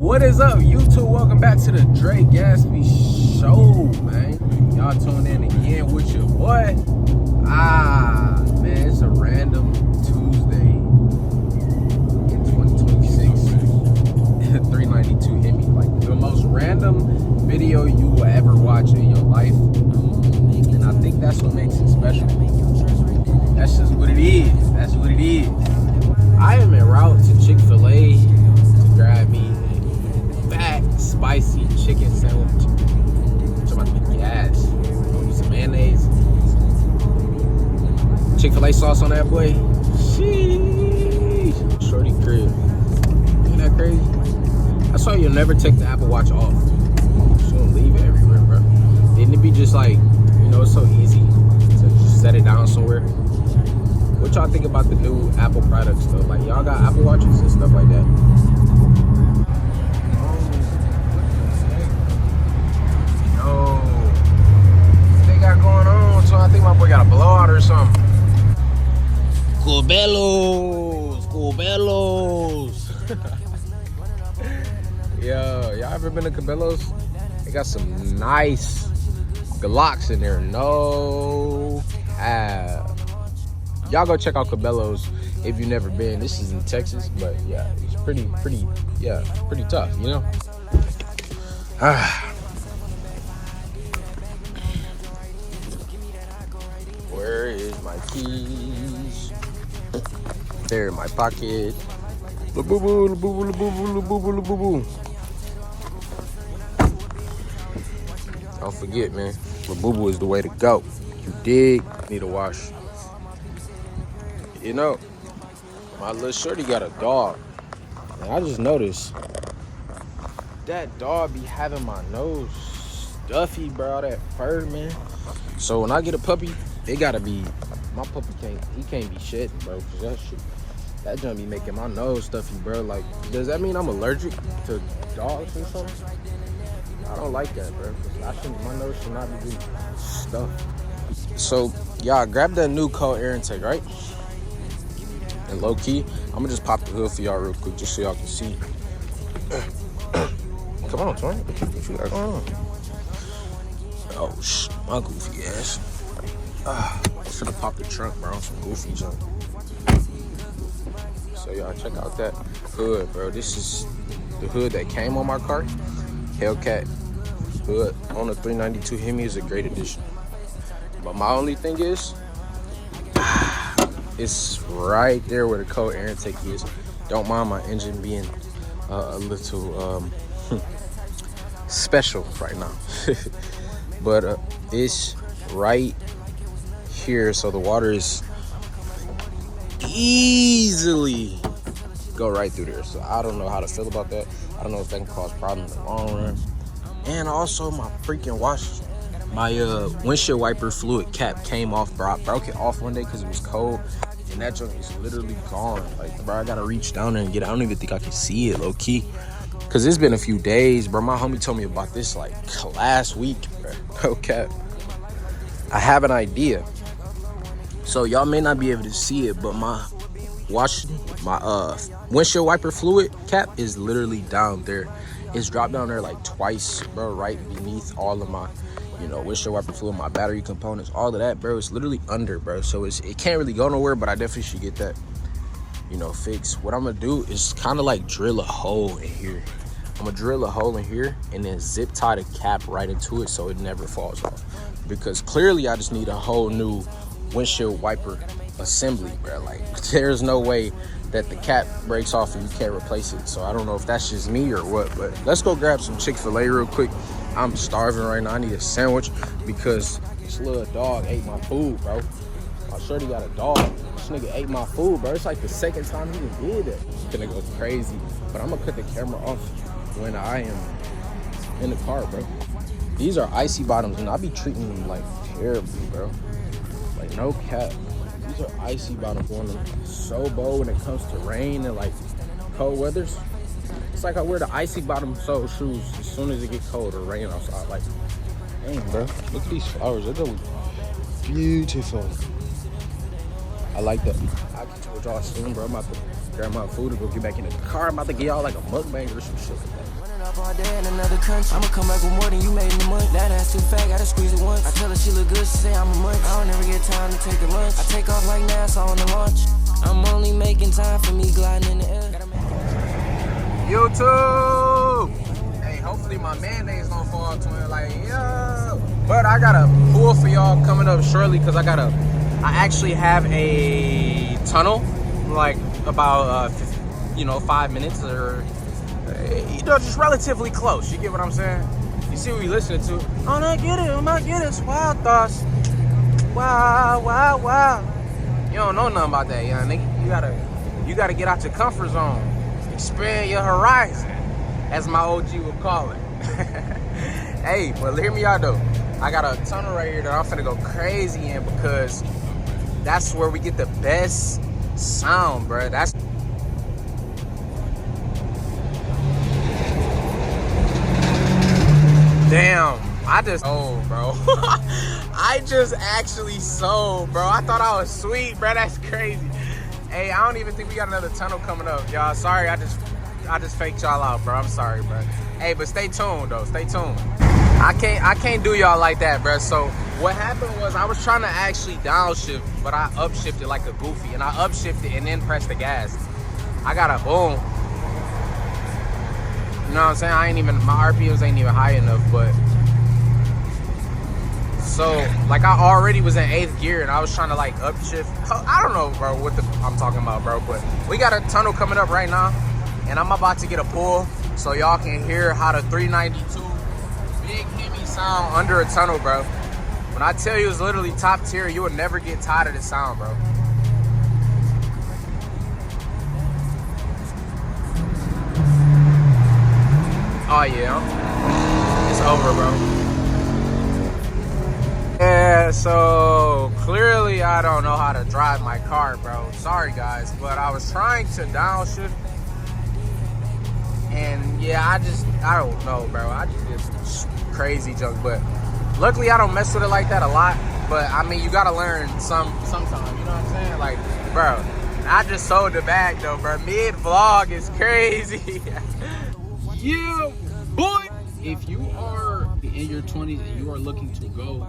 What is up, YouTube? Welcome back to the Gatsby show, man. Y'all tuned in again with your boy. Man, it's a random Tuesday in 2026. 392 Hemi, like the most random video you will ever watch in your life, and I think that's what makes it special. That's just what it is. That's what it is. I am en route to Chick-fil-A to grab me fat, spicy chicken sandwich. It's about to be gas. Need some mayonnaise. Chick-fil-A sauce on that boy. Sheesh. Shorty crib. Ain't that crazy? That's why you'll never take the Apple Watch off. Just gonna leave it everywhere, bro. Didn't it be just like, you know, it's so easy to just set it down somewhere? What y'all think about the new Apple products though? Like, y'all got Apple Watches and stuff like that? I think my boy got a blowout or something. Cabellos. Yo, y'all ever been to Cabellos? They got some nice Glocks in there. No cap. Y'all go check out Cabellos if you've never been. This is in Texas, but yeah, it's pretty tough, you know? Where is my keys? They're in my pocket. Boo boo boo boo boo boo boo boo boo. Don't forget, man. Boo boo is the way to go. You dig? Need a wash. You know, my little shorty got a dog, and I just noticed that dog be having my nose stuffy, bro. All that fur, man. So when I get a puppy, it gotta be, my puppy can't be shedding, bro, cause that junk be making my nose stuffy, bro. Like, does that mean I'm allergic to dogs or something? I don't like that, bro. My nose should not be stuffed. So, y'all, grab that new cold air intake, right? And low key, I'm gonna just pop the hood for y'all real quick, just so y'all can see. Come on, Tony. What you got going on? Oh, my goofy ass. I should have popped the trunk, bro, on some goofy junk. So y'all check out that hood, bro. This is the hood that came on my car. Hellcat hood on the 392 Hemi is a great addition. But my only thing is, it's right there where the cold air intake is. Don't mind my engine being a little special right now. But it's right here, so the water is easily go right through there. So I don't know how to feel about that. I don't know if that can cause problems in the long run. And also my freaking wash, my windshield wiper fluid cap came off, bro. I broke it off one day because it was cold, and that junk is literally gone. Like, bro, I gotta reach down there and get it. I don't even think I can see it low key, because it's been a few days, bro. My homie told me about this like last week, bro. No cap. I have an idea. So y'all may not be able to see it, but my windshield wiper fluid cap is literally down there. It's dropped down there like twice, bro, right beneath all of my, you know, windshield wiper fluid, my battery components, all of that, bro. It's literally under, bro. So it can't really go nowhere, but I definitely should get that, you know, fixed. What I'm gonna do is kind of like drill a hole in here. I'm gonna drill a hole in here and then zip tie the cap right into it so it never falls off. Because clearly I just need a whole new windshield wiper assembly, bro. Like, there's no way that the cap breaks off and you can't replace it. So I don't know if that's just me or what, but let's go grab some Chick-fil-A real quick. I'm starving right now. I need a sandwich because this little dog ate my food, bro. My shorty got a dog. This nigga ate my food, bro. It's like the second time he did that. It's gonna go crazy, but I'm gonna cut the camera off when I am in the car, bro. These are icy bottoms, and I be treating them like terribly, bro. Like, no cap. These are icy bottoms on them. So bold when it comes to rain and like cold weathers. It's like I wear the icy bottom sole shoes as soon as it get cold or rain outside. Like, dang, bro. Look at these flowers. They're beautiful. I I like that. I'll get you with y'all soon, bro. I'm about to grab my food and go get back in the car. I'm about to get y'all like a mukbang or some shit like that. Running up all day in another country. I'ma come back with more than you made in the month. That ass too fat, gotta squeeze it once. I tell her she look good, she say I'm a munch. I don't ever get time to take a lunch. I take off like NASA on the launch. I'm only making time for me gliding in the air. YouTube! Hey, hopefully my mayonnaise don't fall twin. Like, yo. But I got a pool for y'all coming up shortly because I actually have a tunnel, like about 5 minutes or just relatively close. You get what I'm saying? You see what we listening to? I'm not get it, wild thoughts. Wow. You don't know nothing about that, young nigga. You gotta get out your comfort zone, expand your horizon, as my OG would call it. Hey, but hear me out though. I got a tunnel right here that I'm finna go crazy in because that's where we get the best sound, bro. That's damn. I just sold, bro. I just actually sold, bro. I thought I was sweet, bro. That's crazy. Hey, I don't even think we got another tunnel coming up, y'all. Sorry, I just faked y'all out, bro. I'm sorry, bro. Hey, but stay tuned though. Stay tuned. I can't do y'all like that, bro. So what happened was I was trying to actually downshift, but I upshifted like a goofy, and I upshifted and then pressed the gas. I got a boom. You know what I'm saying? My RPMs ain't even high enough, but so like I already was in 8th gear and I was trying to like upshift. I don't know, bro, what I'm talking about, bro, but we got a tunnel coming up right now and I'm about to get a pull so y'all can hear how the 392 big Hemi sound under a tunnel, bro. When I tell you it's literally top tier, you will never get tired of the sound, bro. Oh yeah, it's over, bro. Yeah, so clearly I don't know how to drive my car, bro. Sorry guys, but I was trying to downshift and yeah, I don't know, bro. I just did some crazy junk, but luckily I don't mess with it like that a lot. But I mean, you gotta learn sometimes, you know what I'm saying? Like, bro, I just sold the bag though, bro. Mid vlog is crazy. Yeah, boy. If you are in your 20s and you are looking to go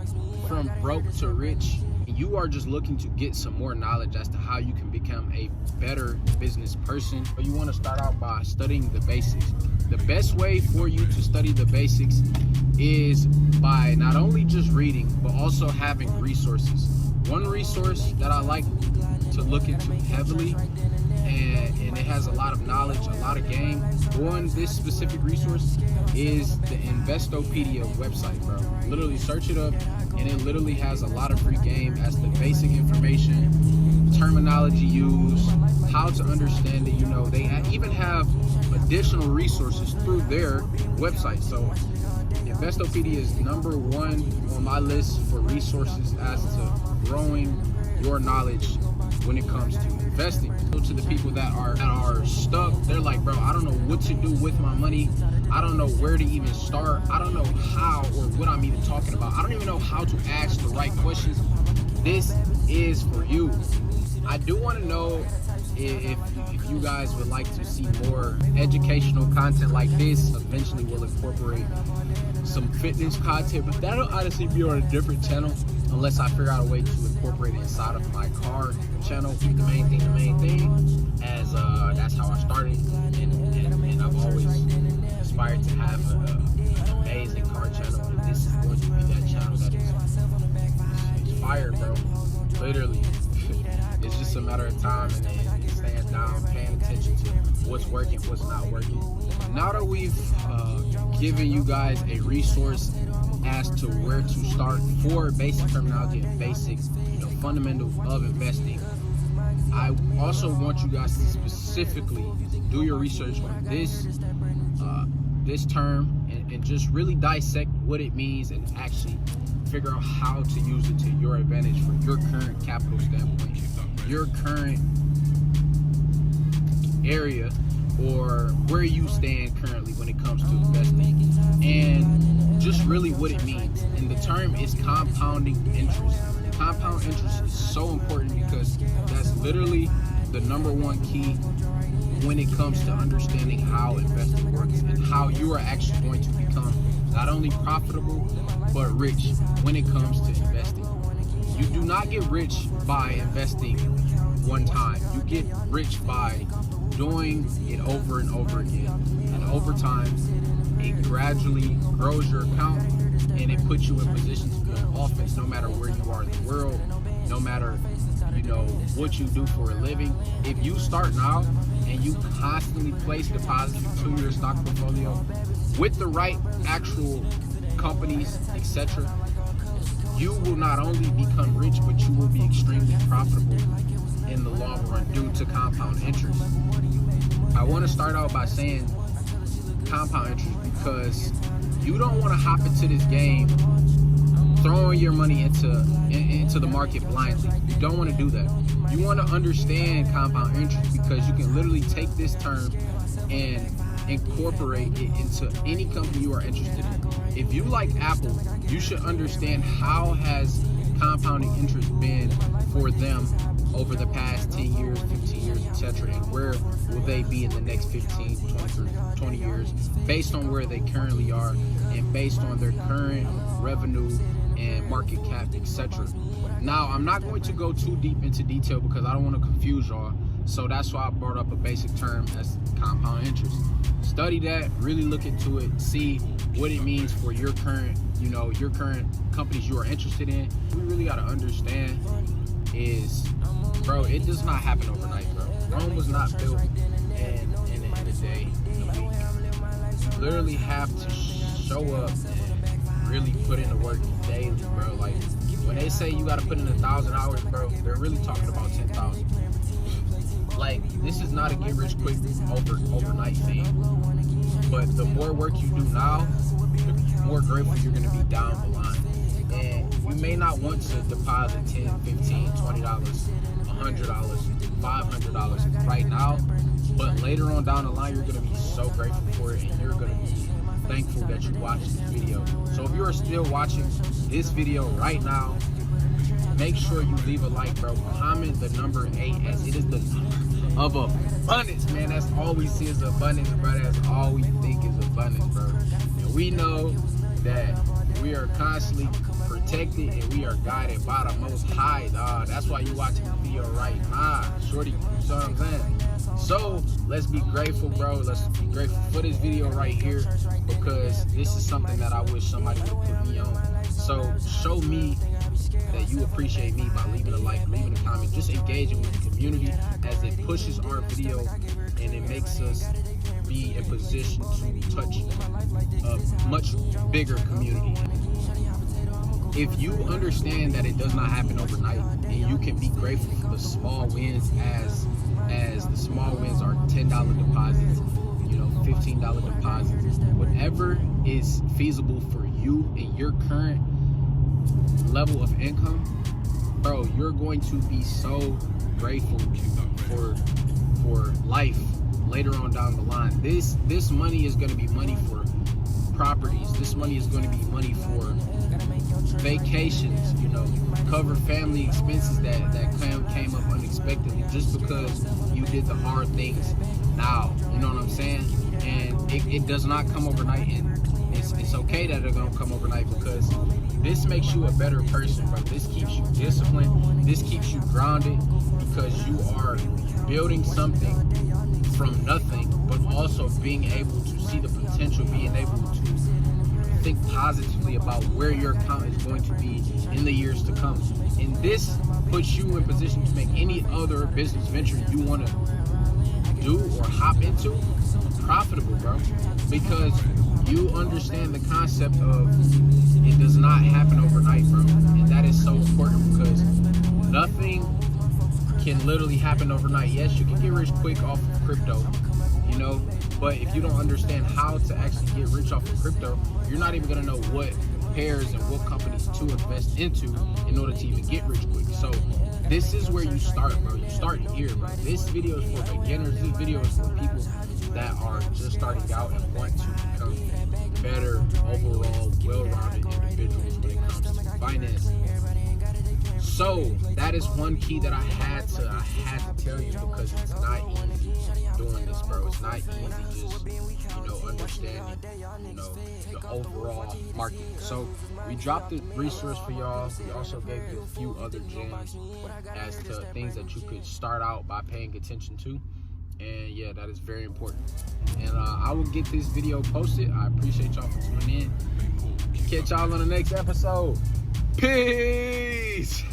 from broke to rich, and you are just looking to get some more knowledge as to how you can become a better business person, but you want to start out by studying the basics. The best way for you to study the basics is by not only just reading, but also having resources. One resource that I like to look into heavily, and it has a lot of knowledge, a lot of game on this specific resource, is the Investopedia website, bro. Literally search it up and it literally has a lot of free game as the basic information, terminology used, how to understand it. You know, they even have additional resources through their website. So Investopedia is number one on my list for resources as to growing your knowledge when it comes to investing. So to the people that are stuck, they're like, bro, I don't know what to do with my money. I don't know where to even start. I don't know how or what I'm even talking about. I don't even know how to ask the right questions. This is for you. I do want to know if you guys would like to see more educational content like this. Eventually we'll incorporate some fitness content, but that'll honestly be on a different channel unless I figure out a way to incorporate it inside of my car channel. Keep the main thing, as that's how I started, and I've always aspired to have an amazing car channel, and this is going to be that channel that is fire, bro. Literally. It's just a matter of time and then staying down, paying attention to what's working, what's not working. Now that we've given you guys a resource as to where to start for basic terminology and basic, fundamentals of investing, I also want you guys to specifically do your research on this term and just really dissect what it means and actually figure out how to use it to your advantage for your current capital standpoint, your current area, or where you stand currently when it comes to investing, and just really what it means. And the term is compounding interest. compound interest is so important because that's literally the #1 key when it comes to understanding how investing works and how you are actually going to become not only profitable but rich when it comes to investing. You do not get rich by investing one time. You get rich by doing it over and over again. And over time, it gradually grows your account and it puts you in position to be on offense no matter where you are in the world, no matter, you know, what you do for a living. If you start now and you constantly place deposits into your stock portfolio with the right actual companies, etc., you will not only become rich, but you will be extremely profitable in the long run due to compound interest. I want to start out by saying compound interest because you don't want to hop into this game throwing your money into the market blindly. You don't want to do that. You want to understand compound interest because you can literally take this term and incorporate it into any company you are interested in. If you like Apple, you should understand how has compounding interest been for them over the past 10 years, 15 years, etc., and where will they be in the next 15, 20 years based on where they currently are and based on their current revenue and market cap, etc. Now, I'm not going to go too deep into detail because I don't want to confuse y'all, so that's why I brought up a basic term as compound interest. Study that, really look into it, see what it means for your current, your current companies you are interested in. We really got to understand is, bro, it does not happen overnight, bro. Rome was not built in a day, in a week. You literally have to show up and really put in the work daily, bro. Like, when they say you got to put in 1,000 hours, bro, they're really talking about 10,000. Like, this is not a get rich quick overnight thing. But the more work you do now, the more grateful you're going to be down the line. And you may not want to deposit $10, $15, $20, $100, $500 right now, but later on down the line, you're going to be so grateful for it and you're going to be thankful that you watched this video. So if you are still watching this video right now, make sure you leave a like, bro. Comment the number 8 as it is the number of abundance, man. That's all we see is abundance, bro. That's all we think is abundance, bro. And we know that we are constantly protected and we are guided by the Most High, dog. That's why you watching the video right now, shorty. You know what I'm saying? So let's be grateful, bro. Let's be grateful for this video right here because this is something that I wish somebody would put me on. So show me that you appreciate me by leaving a like, leaving a comment, just engaging with the community as it pushes our video and it makes us be in position to touch a much bigger community. If you understand that it does not happen overnight and you can be grateful for the small wins as the small wins are $10 deposits, $15 deposits, whatever is feasible for you in your current level of income, bro, you're going to be so grateful for life later on down the line. This money is going to be money for properties. This money is going to be money for vacations, cover family expenses that came up unexpectedly just because you did the hard things now. You know what I'm saying? And it does not come overnight, and it's okay that it don't come overnight because this makes you a better person, bro. This keeps you disciplined. This keeps you grounded because you are building something from nothing, but also being able to see the potential, being able to think positively about where your account is going to be in the years to come. And this puts you in position to make any other business venture you want to do or hop into profitable, bro, because you understand the concept of it does not happen overnight, bro. And that is so important because nothing can literally happen overnight. Yes, you can get rich quick off of crypto, but if you don't understand how to actually get rich off of crypto, you're not even gonna know what pairs and what companies to invest into in order to even get rich quick. So this is where you start, bro. You start here, bro. This video is for beginners. This video is for people that are just starting out and want to become better, overall, well-rounded individuals when it comes to finance. So that is one key that I had to tell you, because it's not easy doing this, bro. It's not easy just, you know, understanding, you know, the overall market. So we dropped the resource for y'all. We also gave you a few other gems as to things that you could start out by paying attention to. And yeah, that is very important. And I will get this video posted. I appreciate y'all for tuning in. Catch y'all on the next episode. Peace.